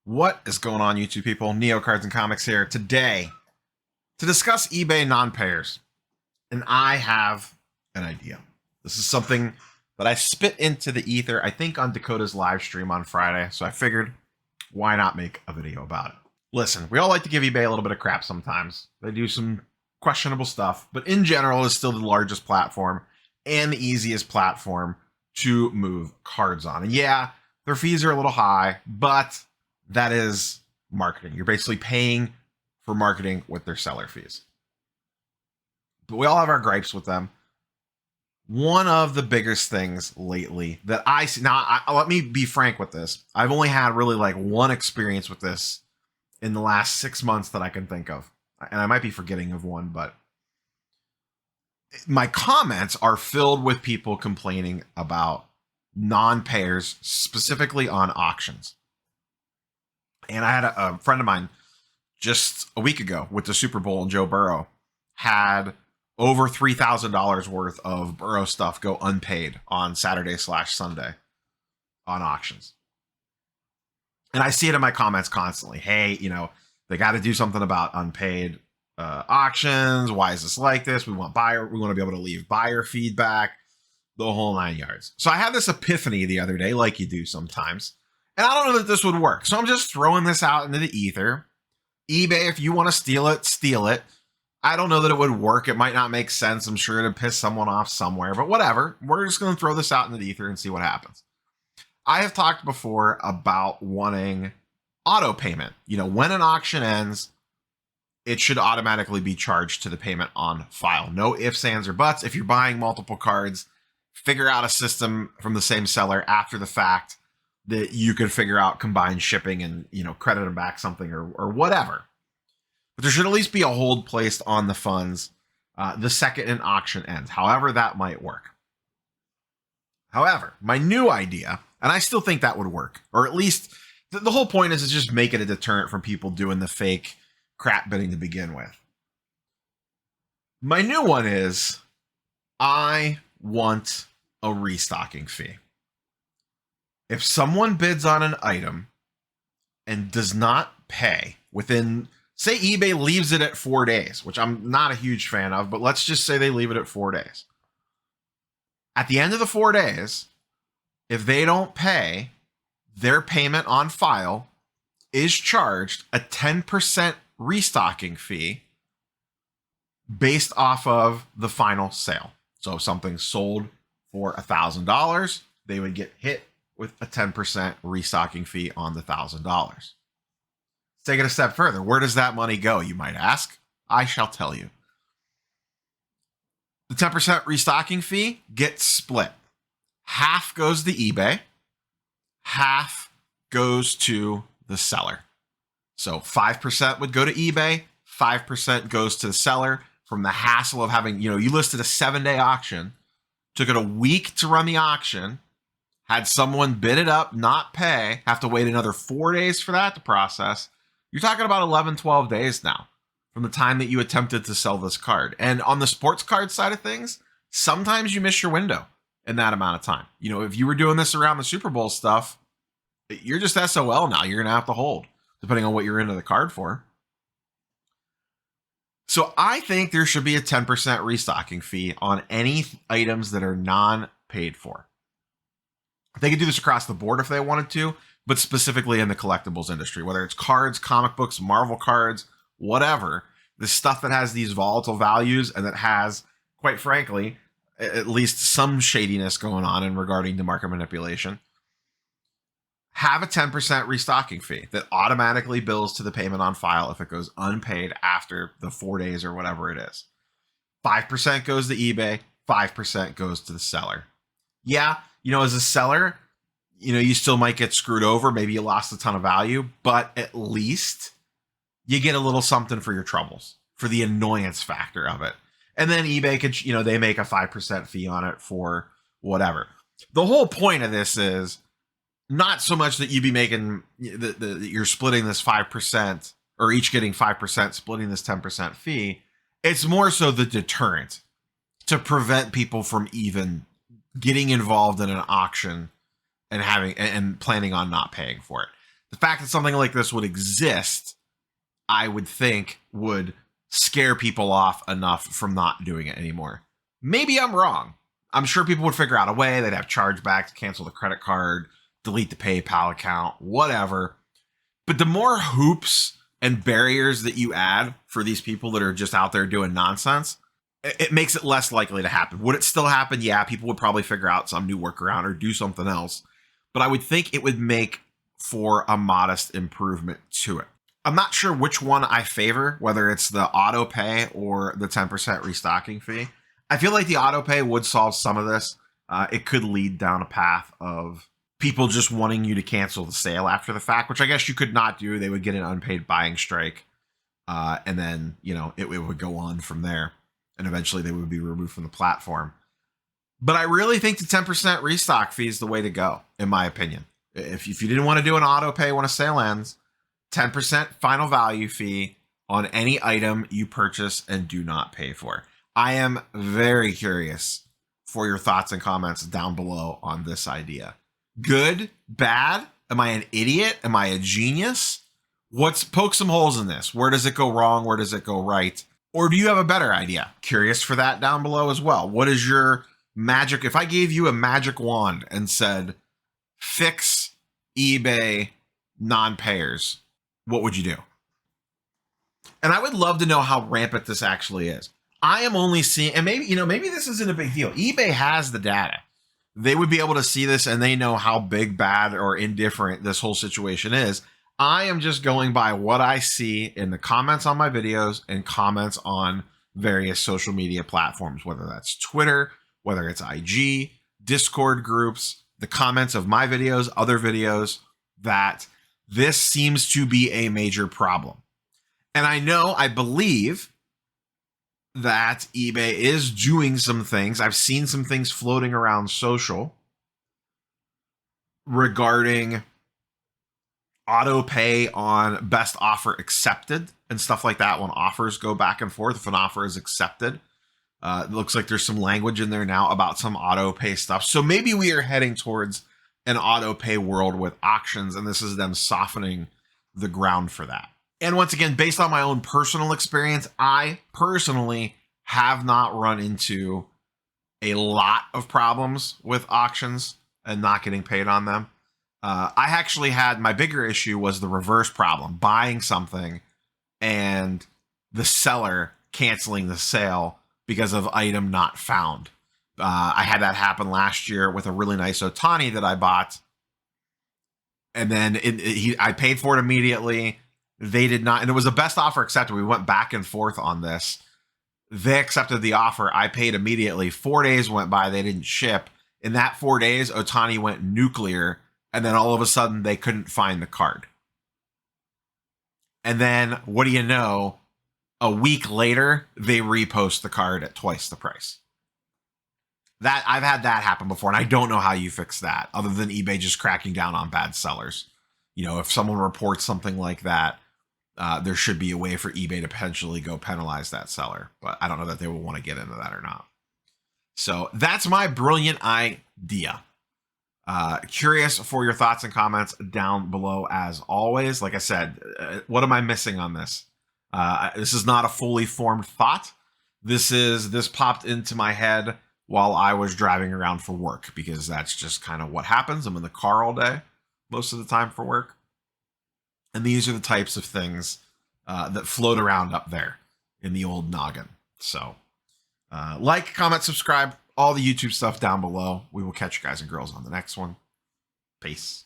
What is going on, YouTube people? Neo Cards and Comics here today to discuss eBay non-payers. And I have an idea. This is something that I spit into the ether, I think on Dakota's live stream on Friday. So I figured, why not make a video about it? Listen, we all like to give eBay a little bit of crap sometimes. They do some questionable stuff, but in general, it's still the largest platform and the easiest platform to move cards on. And yeah, their fees are a little high, but that is marketing. You're basically paying for marketing with their seller fees. But we all have our gripes with them. One of the biggest things lately that I see, now let me be frank with this. I've only had really like one experience with this in the last 6 months that I can think of. And I might be forgetting of one, but my comments are filled with people complaining about non-payers, specifically on auctions. And I had a friend of mine just a week ago with the Super Bowl, and Joe Burrow had over $3,000 worth of Burrow stuff go unpaid on Saturday/Sunday on auctions. And I see it in my comments constantly. Hey, they got to do something about unpaid auctions. Why is this like this? We want to be able to leave buyer feedback, the whole 9 yards. So I had this epiphany the other day, like you do sometimes. And I don't know that this would work. So I'm just throwing this out into the ether. eBay, if you want to steal it, steal it. I don't know that it would work. It might not make sense. I'm sure it'd piss someone off somewhere, but whatever. We're just going to throw this out into the ether and see what happens. I have talked before about wanting auto payment. When an auction ends, it should automatically be charged to the payment on file. No ifs, ands, or buts. If you're buying multiple cards, figure out a system from the same seller after the fact that you could figure out combined shipping and, credit them back something or whatever. But there should at least be a hold placed on the funds the second an auction ends, however that might work. However, my new idea, and I still think that would work, or at least the whole point is just make it a deterrent from people doing the fake crap bidding to begin with. My new one is I want a restocking fee. If someone bids on an item and does not pay within, say eBay leaves it at 4 days, which I'm not a huge fan of, but let's just say they leave it at 4 days. At the end of the 4 days, if they don't pay, their payment on file is charged a 10% restocking fee based off of the final sale. So if something's sold for $1,000, they would get hit with a 10% restocking fee on the $1,000. Take it a step further. Where does that money go, you might ask? I shall tell you. The 10% restocking fee gets split. Half goes to eBay, half goes to the seller. So 5% would go to eBay, 5% goes to the seller from the hassle of having, you listed a 7-day auction, took it a week to run the auction, had someone bid it up, not pay, have to wait another 4 days for that to process. You're talking about 11, 12 days now from the time that you attempted to sell this card. And on the sports card side of things, sometimes you miss your window in that amount of time. If you were doing this around the Super Bowl stuff, you're just SOL now. You're going to have to hold, depending on what you're into the card for. So I think there should be a 10% restocking fee on any items that are non-paid for. They could do this across the board if they wanted to, but specifically in the collectibles industry, whether it's cards, comic books, Marvel cards, whatever, the stuff that has these volatile values and that has, quite frankly, at least some shadiness going on in regarding to market manipulation, have a 10% restocking fee that automatically bills to the payment on file if it goes unpaid after the 4 days or whatever it is. 5% goes to eBay, 5% goes to the seller. Yeah, as a seller, you still might get screwed over. Maybe you lost a ton of value, but at least you get a little something for your troubles, for the annoyance factor of it. And then eBay could, they make a 5% fee on it for whatever. The whole point of this is not so much that you be making, you're splitting this 5% or each getting 5%, splitting this 10% fee. It's more so the deterrent to prevent people from even getting involved in an auction and planning on not paying for it. The fact that something like this would exist, I would think would scare people off enough from not doing it anymore. Maybe I'm wrong. I'm sure people would figure out a way. They'd have chargebacks, cancel the credit card, delete the PayPal account, whatever. But the more hoops and barriers that you add for these people that are just out there doing nonsense, it makes it less likely to happen. Would it still happen? Yeah, people would probably figure out some new workaround or do something else. But I would think it would make for a modest improvement to it. I'm not sure which one I favor, whether it's the auto pay or the 10% restocking fee. I feel like the auto pay would solve some of this. It could lead down a path of people just wanting you to cancel the sale after the fact, which I guess you could not do. They would get an unpaid buying strike. And then, it would go on from there. And eventually they would be removed from the platform. But I really think the 10% restock fee is the way to go, in my opinion. If you didn't want to do an auto pay when a sale ends, 10% final value fee on any item you purchase and do not pay for. I am very curious for your thoughts and comments down below on this idea. Good? Bad? Am I an idiot? Am I a genius? Poke some holes in this. Where does it go wrong? Where does it go right? Or do you have a better idea? Curious for that down below as well. What is your magic? If I gave you a magic wand and said, fix eBay non-payers, what would you do? And I would love to know how rampant this actually is. I am only seeing, and maybe this isn't a big deal. eBay has the data. They would be able to see this and they know how big, bad, or indifferent this whole situation is. I am just going by what I see in the comments on my videos and comments on various social media platforms, whether that's Twitter, whether it's IG, Discord groups, the comments of my videos, other videos, that this seems to be a major problem. And I believe that eBay is doing some things. I've seen some things floating around social regarding auto pay on best offer accepted and stuff like that when offers go back and forth. If an offer is accepted, it looks like there's some language in there now about some auto pay stuff. So maybe we are heading towards an auto pay world with auctions, and this is them softening the ground for that. And once again, based on my own personal experience, I personally have not run into a lot of problems with auctions and not getting paid on them. I actually had, my bigger issue was the reverse problem, buying something and the seller canceling the sale because of item not found. I had that happen last year with a really nice Otani that I bought. And then I paid for it immediately. They did not, and it was a best offer accepted. We went back and forth on this. They accepted the offer. I paid immediately. 4 days went by. They didn't ship. In that 4 days, Otani went nuclear. And then all of a sudden, they couldn't find the card. And then, what do you know? A week later, they repost the card at twice the price. That I've had that happen before, and I don't know how you fix that, other than eBay just cracking down on bad sellers. If someone reports something like that, there should be a way for eBay to potentially go penalize that seller. But I don't know that they will want to get into that or not. So that's my brilliant idea. Curious for your thoughts and comments down below as always. Like I said, what am I missing on this? This is not a fully formed thought. This popped into my head while I was driving around for work, because that's just kind of what happens. I'm in the car all day, most of the time for work. And these are the types of things that float around up there in the old noggin. So like, comment, subscribe, all the YouTube stuff down below. We will catch you guys and girls on the next one. Peace.